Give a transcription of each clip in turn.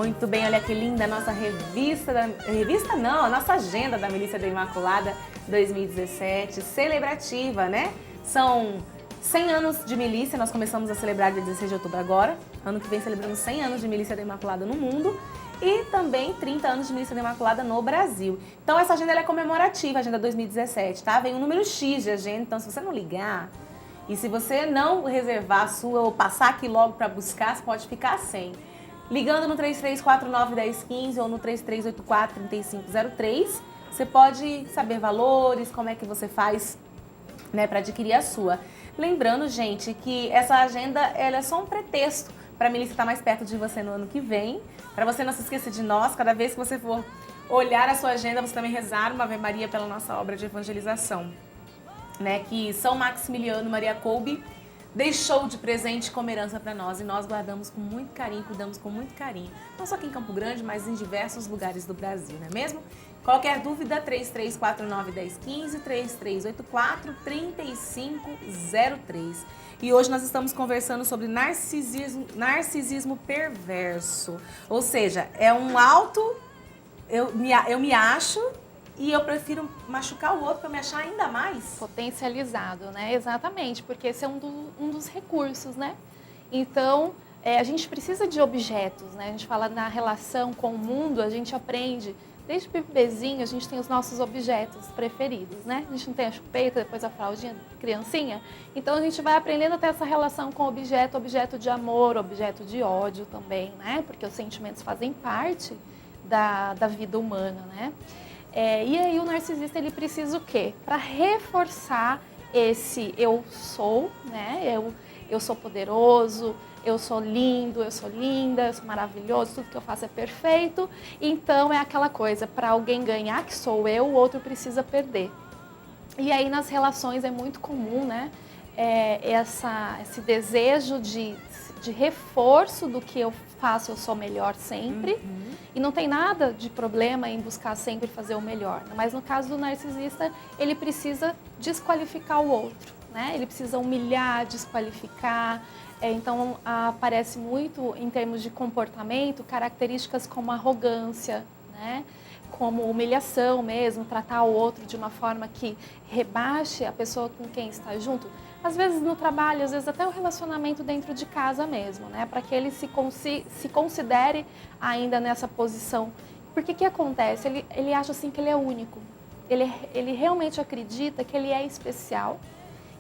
Muito bem, olha que linda a nossa revista não, a nossa agenda da Milícia da Imaculada 2017, celebrativa, né? São 100 anos de milícia, nós começamos a celebrar dia 16 de outubro agora, ano que vem celebramos 100 anos de Milícia da Imaculada no mundo e também 30 anos de Milícia da Imaculada no Brasil. Então essa agenda ela é comemorativa, a agenda 2017, tá? Vem um número X de agenda, então se você não ligar e se você não reservar a sua ou passar aqui logo para buscar, você pode ficar sem. Ligando no 3349-1015 ou no 3384-3503, você pode saber valores, como é que você faz, né, para adquirir a sua. Lembrando, gente, que essa agenda ela é só um pretexto para a milícia estar mais perto de você no ano que vem, para você não se esquecer de nós, cada vez que você for olhar a sua agenda, você também rezar uma Ave Maria pela nossa obra de evangelização, né, que São Maximiliano Maria Kolbe deixou de presente como herança para nós e nós guardamos com muito carinho, cuidamos com muito carinho. Não só aqui em Campo Grande, mas em diversos lugares do Brasil, não é mesmo? Qualquer dúvida, 3349-1015, 3384-3503. E hoje nós estamos conversando sobre narcisismo perverso. Ou seja, é um eu me acho e eu prefiro machucar o outro para me achar ainda mais. Potencializado, né? Exatamente, porque esse é um dos recursos, né? Então, a gente precisa de objetos, né? A gente fala na relação com o mundo, a gente aprende. Desde bebezinho, a gente tem os nossos objetos preferidos, né? A gente não tem a chupeta, depois a fraldinha, criancinha. Então, a gente vai aprendendo a ter essa relação com o objeto, objeto de amor, objeto de ódio também, né? Porque os sentimentos fazem parte da vida humana, né? E aí o narcisista ele precisa o quê? Para reforçar esse eu sou, né? Eu sou poderoso, eu sou lindo, eu sou linda, eu sou maravilhoso, tudo que eu faço é perfeito. Então é aquela coisa, para alguém ganhar que sou eu, o outro precisa perder. E aí nas relações é muito comum, né? Esse desejo de reforço do que eu faço, eu sou melhor sempre. Uhum. E não tem nada de problema em buscar sempre fazer o melhor. Mas no caso do narcisista, ele precisa desqualificar o outro, né? Ele precisa humilhar, desqualificar. Então, aparece muito em termos de comportamento, características como arrogância, né? Como humilhação mesmo, tratar o outro de uma forma que rebaixe a pessoa com quem está junto. Às vezes no trabalho, às vezes até o relacionamento dentro de casa mesmo, né? Para que ele se considere ainda nessa posição. Porque o que acontece? Ele acha assim que ele é único. Ele realmente acredita que ele é especial,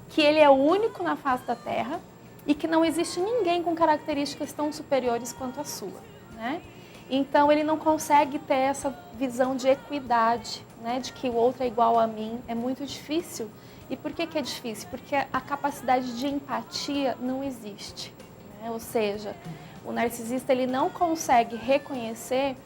que ele é o único na face da Terra e que não existe ninguém com características tão superiores quanto a sua, né? Então ele não consegue ter essa visão de equidade, né? De que o outro é igual a mim. É muito difícil. E por que é difícil? Porque a capacidade de empatia não existe, né? Ou seja, o narcisista ele não consegue reconhecer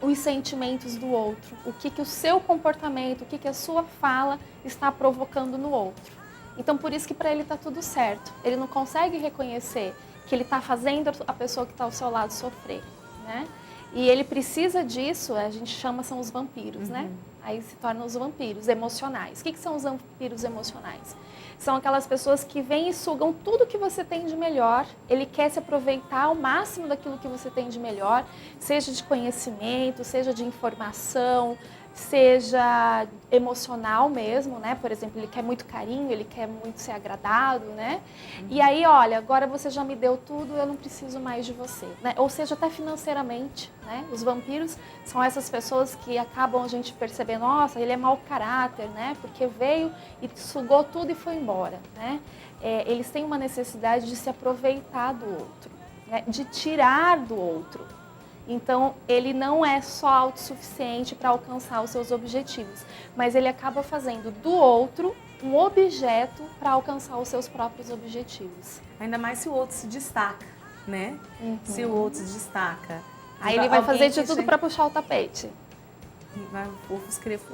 os sentimentos do outro, o que o seu comportamento, o que a sua fala está provocando no outro. Então, por isso que para ele está tudo certo. Ele não consegue reconhecer que ele está fazendo a pessoa que está ao seu lado sofrer, né? E ele precisa disso, a gente chama, são os vampiros, né? Aí se tornam os vampiros emocionais. O que são os vampiros emocionais? São aquelas pessoas que vêm e sugam tudo que você tem de melhor. Ele quer se aproveitar ao máximo daquilo que você tem de melhor, seja de conhecimento, seja de informação, seja emocional mesmo, né? Por exemplo, ele quer muito carinho, ele quer muito ser agradado, né? E aí, olha, agora você já me deu tudo, eu não preciso mais de você, né? Ou seja, até financeiramente, né? Os vampiros são essas pessoas que acabam a gente perceber, nossa, ele é mau caráter, né? Porque veio e sugou tudo e foi embora, né? Eles têm uma necessidade de se aproveitar do outro, né? De tirar do outro. Então, ele não é só autossuficiente para alcançar os seus objetivos, mas ele acaba fazendo do outro um objeto para alcançar os seus próprios objetivos. Ainda mais se o outro se destaca, né? Se o outro se destaca. Aí ele vai fazer de tudo para puxar o tapete. E vai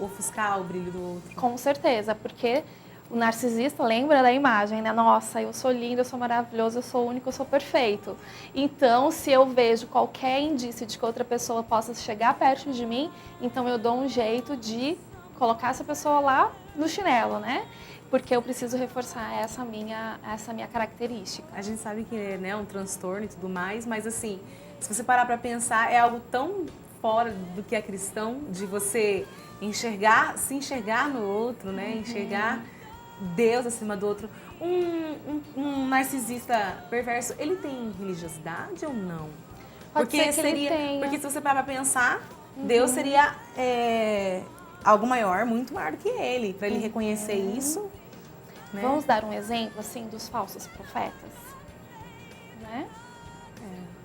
ofuscar o brilho do outro. Com certeza, porque o narcisista lembra da imagem, né? Nossa, eu sou lindo, eu sou maravilhoso, eu sou único, eu sou perfeito. Então, se eu vejo qualquer indício de que outra pessoa possa chegar perto de mim, então eu dou um jeito de colocar essa pessoa lá no chinelo, né? Porque eu preciso reforçar essa minha característica. A gente sabe que é, né, um transtorno e tudo mais, mas assim, se você parar para pensar, é algo tão fora do que é cristão, de você se enxergar no outro, né? Enxergar Deus acima do outro. Um narcisista perverso, ele tem religiosidade ou não? Pode ser que ele tenha. Porque se você parar pra pensar, Deus seria algo maior, muito maior do que ele, para ele reconhecer isso. Né? Vamos dar um exemplo assim dos falsos profetas, né?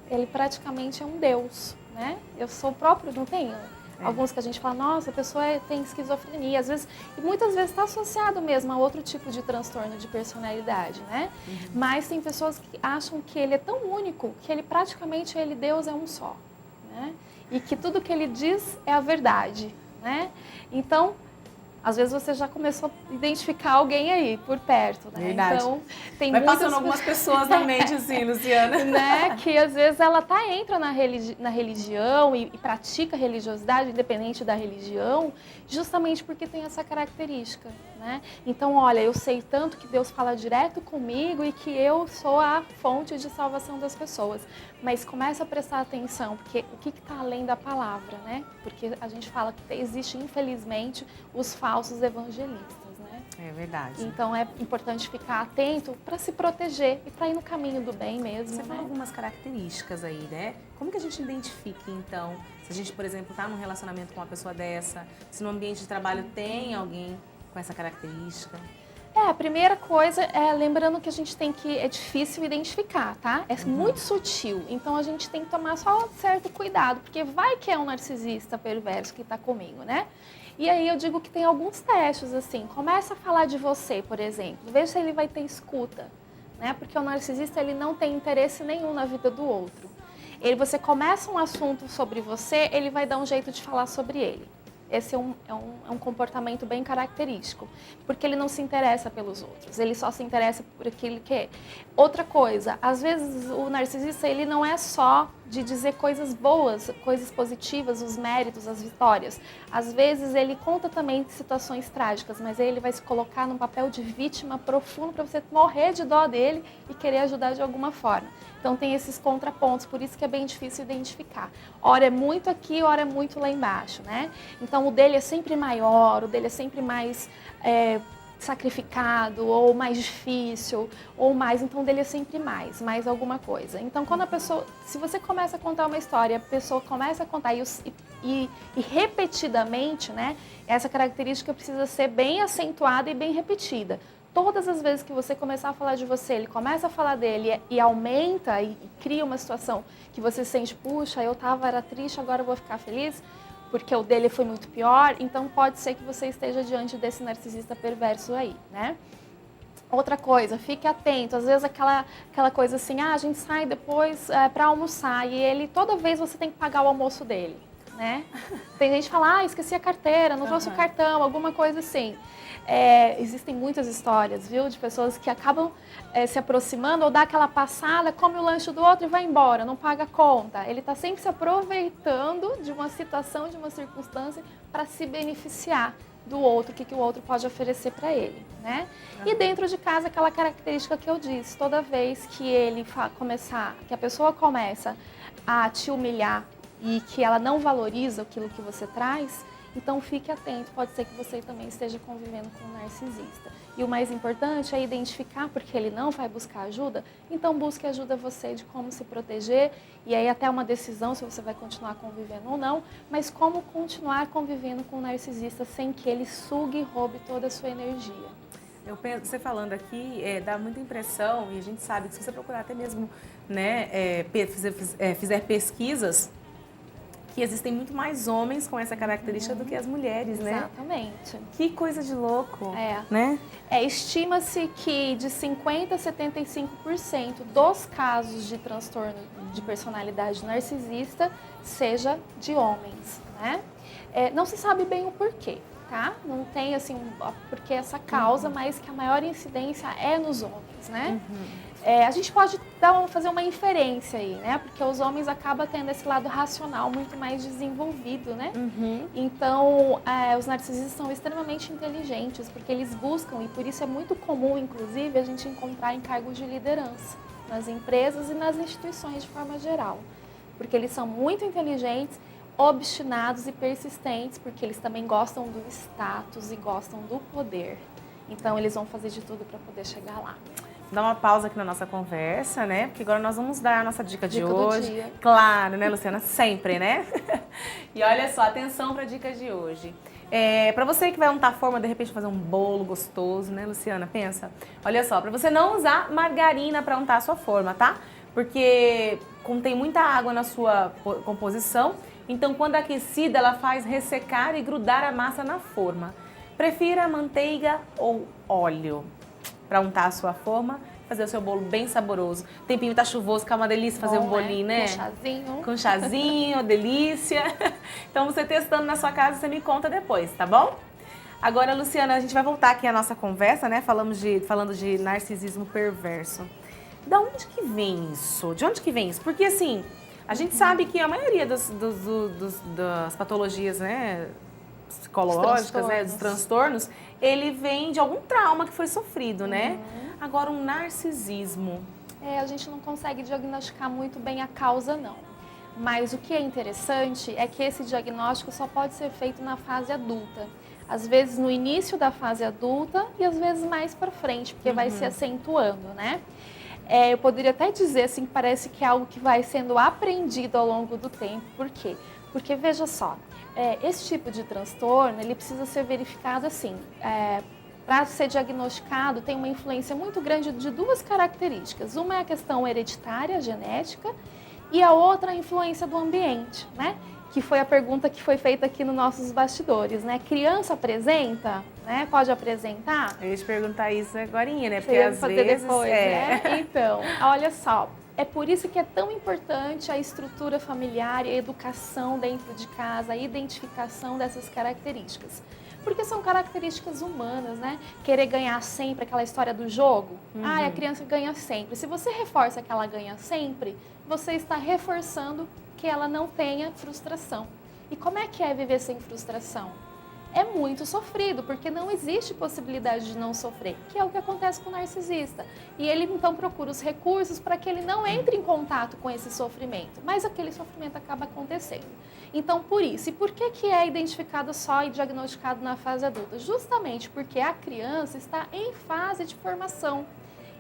Ele praticamente é um Deus, né? Eu sou próprio, não tenho. Alguns que a gente fala, nossa, a pessoa tem esquizofrenia, às vezes, e muitas vezes está associado mesmo a outro tipo de transtorno de personalidade, né? Mas tem pessoas que acham que ele é tão único que ele praticamente, Deus é um só, né? E que tudo que ele diz é a verdade, né? Então, às vezes você já começou a identificar alguém aí, por perto, né? Verdade. Então, tem Vai muitas... passando algumas pessoas na mente, assim, Luciana. Né? Que às vezes ela entra na religião e pratica religiosidade, independente da religião, justamente porque tem essa característica, né? Então, olha, eu sei tanto que Deus fala direto comigo e que eu sou a fonte de salvação das pessoas. Mas começa a prestar atenção, porque o que está além da palavra, né? Porque a gente fala que existe, infelizmente, os falsos evangelistas, né? É verdade. Então é importante ficar atento para se proteger e para ir no caminho do bem mesmo. Você fala algumas características aí, né? Como que a gente identifica, então, se a gente, por exemplo, está num relacionamento com uma pessoa dessa, se no ambiente de trabalho tem alguém com essa característica? A primeira coisa é, lembrando que a gente tem que, é difícil identificar, tá? É muito sutil, então a gente tem que tomar só certo cuidado, porque vai que é um narcisista perverso que está comigo, né? E aí eu digo que tem alguns testes, assim, começa a falar de você, por exemplo, veja se ele vai ter escuta, né? Porque o narcisista, ele não tem interesse nenhum na vida do outro. Você começa um assunto sobre você, ele vai dar um jeito de falar sobre ele. Esse é um comportamento bem característico, porque ele não se interessa pelos outros, ele só se interessa por aquilo que é. Outra coisa, às vezes o narcisista, ele não é só de dizer coisas boas, coisas positivas, os méritos, as vitórias. Às vezes ele conta também de situações trágicas, mas aí ele vai se colocar num papel de vítima profundo para você morrer de dó dele e querer ajudar de alguma forma. Então tem esses contrapontos, por isso que é bem difícil identificar. Ora é muito aqui, ora é muito lá embaixo, né? Então o dele é sempre maior, o dele é sempre mais sacrificado, ou mais difícil, ou mais, então o dele é sempre mais alguma coisa. Então quando a pessoa, se você começa a contar uma história, a pessoa começa a contar e repetidamente, né? Essa característica precisa ser bem acentuada e bem repetida. Todas as vezes que você começar a falar de você, ele começa a falar dele e aumenta e cria uma situação que você sente, puxa, era triste, agora eu vou ficar feliz, porque o dele foi muito pior, então pode ser que você esteja diante desse narcisista perverso aí, né? Outra coisa, fique atento, às vezes aquela coisa assim, a gente sai depois para almoçar e ele, toda vez você tem que pagar o almoço dele, né? Tem gente que fala, esqueci a carteira, não trouxe o cartão, alguma coisa assim. Existem muitas histórias, viu, de pessoas que acabam se aproximando ou dá aquela passada, come o lanche do outro e vai embora, não paga a conta. Ele está sempre se aproveitando de uma situação, de uma circunstância para se beneficiar do outro, o que o outro pode oferecer para ele, né? E dentro de casa, aquela característica que eu disse, toda vez que que a pessoa começa a te humilhar e que ela não valoriza aquilo que você traz, então fique atento, pode ser que você também esteja convivendo com um narcisista. E o mais importante é identificar, porque ele não vai buscar ajuda, então busque ajuda você de como se proteger, e aí até uma decisão se você vai continuar convivendo ou não, mas como continuar convivendo com um narcisista sem que ele sugue e roube toda a sua energia. Eu penso, você falando aqui, dá muita impressão, e a gente sabe que se você procurar até mesmo, né, fizer pesquisas, que existem muito mais homens com essa característica do que as mulheres, né? Exatamente. Que coisa de louco, né? Estima-se que de 50% a 75% dos casos de transtorno de personalidade narcisista seja de homens, né? Não se sabe bem o porquê, tá? Não tem, assim, porque essa causa, mas que a maior incidência é nos homens, né? A gente pode fazer uma inferência aí, né? Porque os homens acabam tendo esse lado racional muito mais desenvolvido, né? Então, os narcisistas são extremamente inteligentes, porque eles buscam, e por isso é muito comum, inclusive, a gente encontrar em cargos de liderança nas empresas e nas instituições de forma geral. Porque eles são muito inteligentes, obstinados e persistentes, porque eles também gostam do status e gostam do poder. Então, eles vão fazer de tudo para poder chegar lá. Dar uma pausa aqui na nossa conversa, né? Porque agora nós vamos dar a nossa dica de hoje. Do dia. Claro, né, Luciana? Sempre, né? E olha só, atenção para a dica de hoje. Para você que vai untar a forma, de repente fazer um bolo gostoso, né, Luciana? Pensa. Olha só, para você não usar margarina para untar a sua forma, tá? Porque contém muita água na sua composição, então quando aquecida ela faz ressecar e grudar a massa na forma. Prefira manteiga ou óleo para untar a sua forma, fazer o seu bolo bem saboroso. O tempinho tá chuvoso, que é uma delícia fazer um bolinho, né? Com chazinho. Com chazinho, delícia. Então você testando na sua casa, você me conta depois, tá bom? Agora, Luciana, a gente vai voltar aqui à nossa conversa, né? Falando de narcisismo perverso. Da onde que vem isso? De onde que vem isso? Porque assim, a gente sabe que a maioria das patologias, né? Psicológicas, né, dos transtornos, ele vem de algum trauma que foi sofrido, né? Agora, um narcisismo. A gente não consegue diagnosticar muito bem a causa, não. Mas o que é interessante é que esse diagnóstico só pode ser feito na fase adulta. Às vezes no início da fase adulta e às vezes mais para frente, porque vai se acentuando, né? Eu poderia até dizer assim, que parece que é algo que vai sendo aprendido ao longo do tempo. Por quê? Porque, veja só, esse tipo de transtorno, ele precisa ser verificado assim, para ser diagnosticado tem uma influência muito grande de duas características. Uma é a questão hereditária, genética, e a outra a influência do ambiente, né? Que foi a pergunta que foi feita aqui nos nossos bastidores, né? Criança apresenta, né? Pode apresentar? Eu ia te perguntar isso agorinha, né? Porque Você ia às fazer vezes... depois, né? Então, olha só. É por isso que é tão importante a estrutura familiar e a educação dentro de casa, a identificação dessas características. Porque são características humanas, né? Querer ganhar sempre, aquela história do jogo. A criança ganha sempre. Se você reforça que ela ganha sempre, você está reforçando que ela não tenha frustração. E como é que é viver sem frustração? É muito sofrido, porque não existe possibilidade de não sofrer, que é o que acontece com o narcisista. E ele então procura os recursos para que ele não entre em contato com esse sofrimento, mas aquele sofrimento acaba acontecendo. Então, por isso, e por que é identificado só e diagnosticado na fase adulta? Justamente porque a criança está em fase de formação.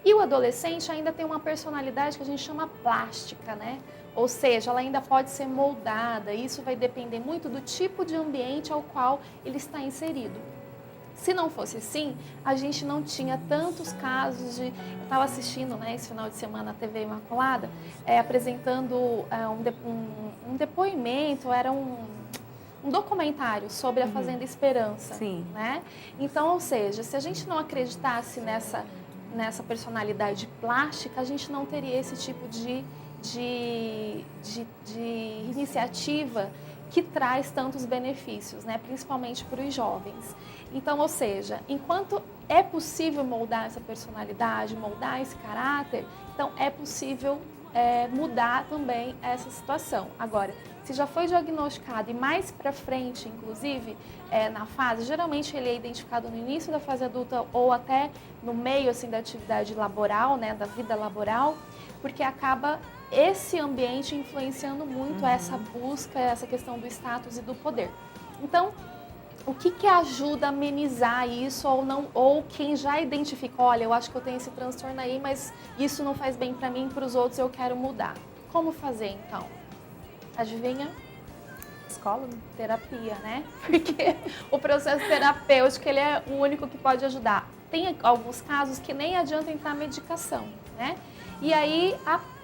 E o adolescente ainda tem uma personalidade que a gente chama plástica, né? Ou seja, ela ainda pode ser moldada, e isso vai depender muito do tipo de ambiente ao qual ele está inserido. Se não fosse assim, a gente não tinha tantos casos de... Eu estava assistindo, né, esse final de semana a TV Imaculada, apresentando um depoimento, era um documentário sobre a Fazenda Esperança. Sim. Né? Então, ou seja, se a gente não acreditasse nessa personalidade plástica, a gente não teria esse tipo de iniciativa que traz tantos benefícios, né? Principalmente para os jovens. Então, ou seja, enquanto é possível moldar essa personalidade, moldar esse caráter, então é possível mudar também essa situação. Agora, se já foi diagnosticado e mais para frente, inclusive, na fase, geralmente ele é identificado no início da fase adulta ou até no meio assim, da atividade laboral, né, da vida laboral, porque acaba esse ambiente influenciando muito essa busca, essa questão do status e do poder. Então, o que ajuda a amenizar isso ou não, ou quem já identificou, olha, eu acho que eu tenho esse transtorno aí, mas isso não faz bem para mim, para os outros eu quero mudar. Como fazer então? Adivinha? Psicólogo? Terapia, né? Porque o processo terapêutico ele é o único que pode ajudar. Tem alguns casos que nem adianta entrar medicação, né? E aí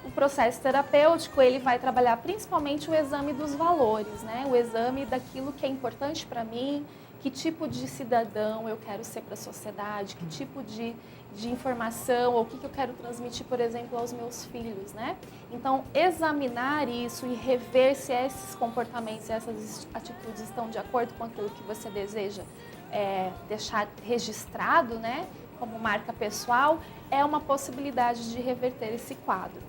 o processo terapêutico ele vai trabalhar principalmente o exame dos valores, né? O exame daquilo que é importante para mim, que tipo de cidadão eu quero ser para a sociedade, que tipo de informação, ou o que eu quero transmitir, por exemplo, aos meus filhos, né? Então, examinar isso e rever se esses comportamentos, essas atitudes estão de acordo com aquilo que você deseja deixar registrado, né? Como marca pessoal, é uma possibilidade de reverter esse quadro.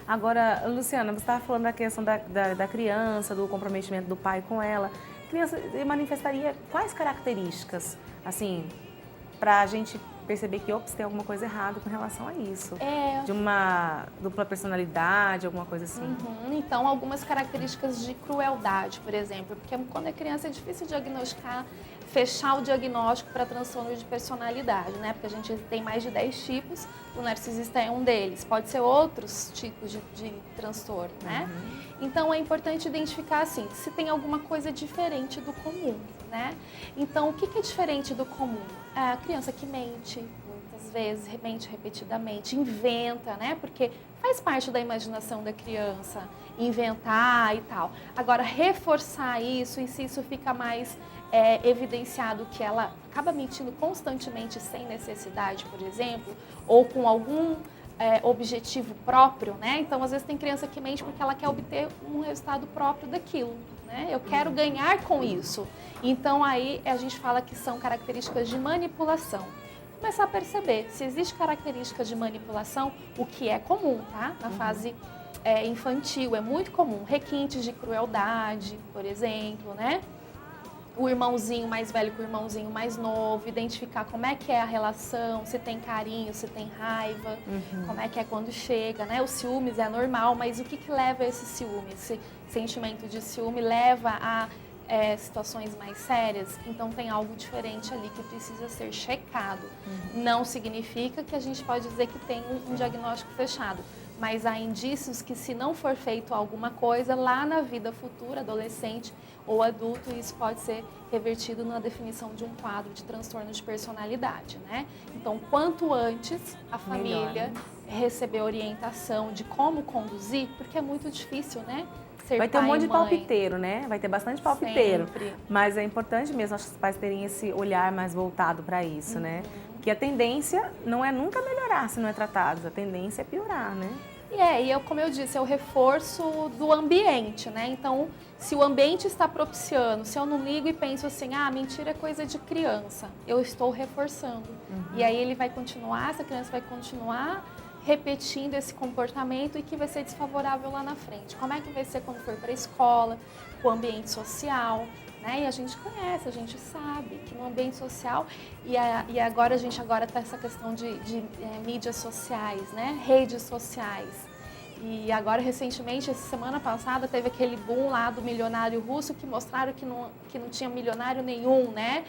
Agora, Luciana, você estava falando da questão da criança, do comprometimento do pai com ela. A criança manifestaria quais características, assim, para a gente perceber que, ops, tem alguma coisa errada com relação a isso. É. De uma dupla personalidade, alguma coisa assim. Então, algumas características de crueldade, por exemplo, porque quando é criança é difícil diagnosticar, fechar o diagnóstico para transtorno de personalidade, né? Porque a gente tem mais de 10 tipos, o narcisista é um deles. Pode ser outros tipos de transtorno, né? Então, é importante identificar, assim, se tem alguma coisa diferente do comum, né? Então, o que é diferente do comum? A criança que mente, muitas vezes, mente repetidamente, inventa, né? Porque faz parte da imaginação da criança, inventar e tal. Agora, reforçar isso, e se isso fica mais evidenciado que ela acaba mentindo constantemente sem necessidade, por exemplo, ou com algum objetivo próprio, né? Então, às vezes tem criança que mente porque ela quer obter um resultado próprio daquilo, né? Eu quero ganhar com isso. Então, aí a gente fala que são características de manipulação. Começar a perceber se existe características de manipulação, o que é comum, tá? Na fase infantil, é muito comum. Requintes de crueldade, por exemplo, né? O irmãozinho mais velho com o irmãozinho mais novo, identificar como é que é a relação, se tem carinho, se tem raiva, como é que é quando chega, né? Os ciúmes é normal, mas o que leva a esse ciúme? Esse sentimento de ciúme leva a situações mais sérias, então tem algo diferente ali que precisa ser checado. Não significa que a gente pode dizer que tem um diagnóstico fechado, mas há indícios que se não for feito alguma coisa, lá na vida futura, adolescente ou adulto, isso pode ser revertido na definição de um quadro de transtorno de personalidade, né? Então, quanto antes a família receber orientação de como conduzir, porque é muito difícil, né? Vai ter um monte de palpiteiro, né? Vai ter bastante palpiteiro. Sempre. Mas é importante mesmo os pais terem esse olhar mais voltado para isso, né? Porque a tendência não é nunca melhorar se não é tratado, a tendência é piorar, né? Como eu disse, é o reforço do ambiente, né? Então, se o ambiente está propiciando, se eu não ligo e penso assim, mentira é coisa de criança, eu estou reforçando. E aí ele vai continuar, essa criança vai continuar repetindo esse comportamento e que vai ser desfavorável lá na frente. Como é que vai ser quando for para a escola, para o ambiente social, né? E a gente conhece, a gente sabe que no ambiente social, e agora a gente tá essa questão de mídias sociais, né? Redes sociais. E agora, recentemente, essa semana passada, teve aquele boom lá do milionário russo que mostraram que não tinha milionário nenhum, né?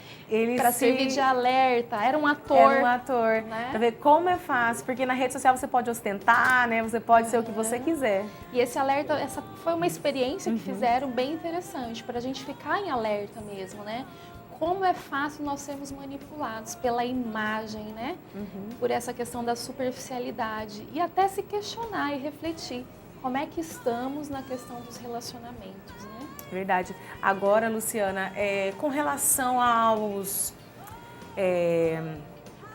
Para servir de alerta. Era um ator. Era um ator. Né? Pra ver como é fácil, porque na rede social você pode ostentar, né? Você pode ser o que você quiser. E esse alerta, essa foi uma experiência que fizeram bem interessante, para a gente ficar em alerta mesmo, né? Como é fácil nós sermos manipulados pela imagem, né? Por essa questão da superficialidade. E até se questionar e refletir como é que estamos na questão dos relacionamentos, né? Verdade. Agora, Luciana, com relação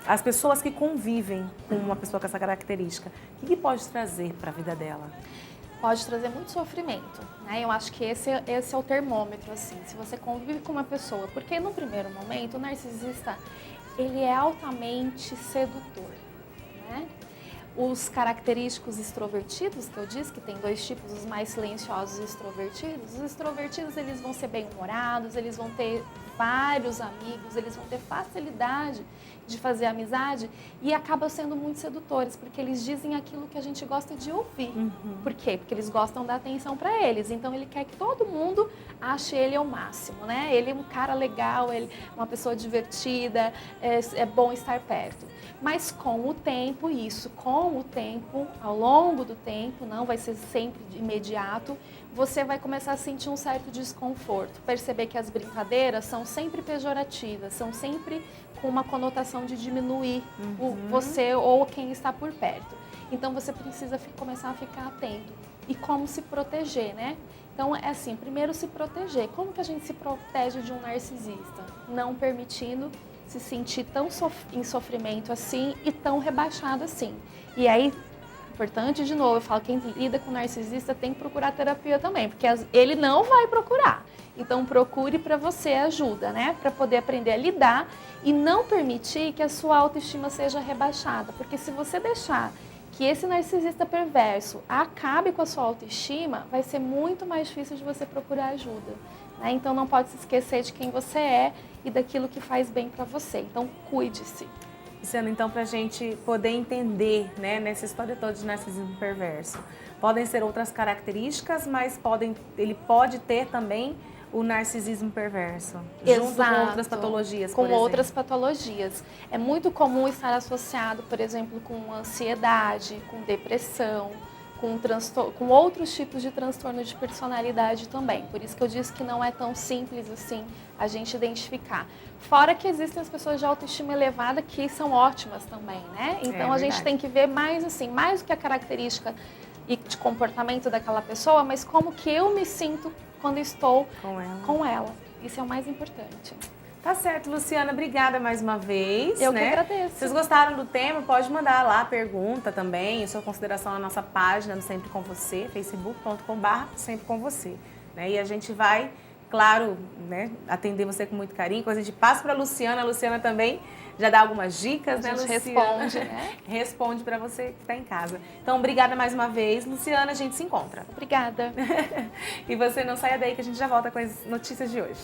às pessoas que convivem com uma pessoa com essa característica, o que pode trazer para a vida dela? Pode trazer muito sofrimento, né? Eu acho que esse é o termômetro, assim, se você convive com uma pessoa, porque no primeiro momento o narcisista, ele é altamente sedutor, né? Os característicos extrovertidos, que eu disse que tem 2 tipos, os mais silenciosos e extrovertidos. Os extrovertidos, eles vão ser bem-humorados, eles vão ter vários amigos, eles vão ter facilidade de fazer amizade e acabam sendo muito sedutores, porque eles dizem aquilo que a gente gosta de ouvir. Por quê? Porque eles gostam da atenção para eles. Então, ele quer que todo mundo ache ele ao máximo, né? Ele é um cara legal, ele é uma pessoa divertida, é bom estar perto. Mas com o tempo, ao longo do tempo, não vai ser sempre de imediato, você vai começar a sentir um certo desconforto, perceber que as brincadeiras são sempre pejorativas, são sempre com uma conotação de diminuir você ou quem está por perto. Então você precisa começar a ficar atento. E como se proteger, né? Então é assim, primeiro se proteger. Como que a gente se protege de um narcisista? Não permitindo se sentir tão em sofrimento assim e tão rebaixado assim. E aí, importante de novo, eu falo, quem lida com narcisista tem que procurar terapia também, porque ele não vai procurar. Então procure para você ajuda, né? Para poder aprender a lidar e não permitir que a sua autoestima seja rebaixada. Porque se você deixar que esse narcisista perverso acabe com a sua autoestima, vai ser muito mais difícil de você procurar ajuda, né? Então não pode se esquecer de quem você é e daquilo que faz bem para você. Então cuide-se. Luciana, então, para a gente poder entender, né, nessa história toda de narcisismo perverso, podem ser outras características, mas ele pode ter também o narcisismo perverso, junto com outras patologias, por exemplo. Com outras patologias. É muito comum estar associado, por exemplo, com ansiedade, com depressão, com outros tipos de transtorno de personalidade também. Por isso que eu disse que não é tão simples assim a gente identificar. Fora que existem as pessoas de autoestima elevada que são ótimas também, né? Então a gente tem que ver mais assim, mais do que a característica e de comportamento daquela pessoa, mas como que eu me sinto quando estou com ela. Isso é o mais importante. Tá certo, Luciana, obrigada mais uma vez. Eu que agradeço. Se vocês gostaram do tema, pode mandar lá a pergunta também, a sua consideração na nossa página do Sempre Com Você, facebook.com/Sempre Com Você. Né? E a gente vai, claro, né, atender você com muito carinho. Quando a gente passa para a Luciana também já dá algumas dicas, né, Luciana? Responde, né? Responde para você que está em casa. Então, obrigada mais uma vez. Luciana, a gente se encontra. Obrigada. E você não saia daí que a gente já volta com as notícias de hoje.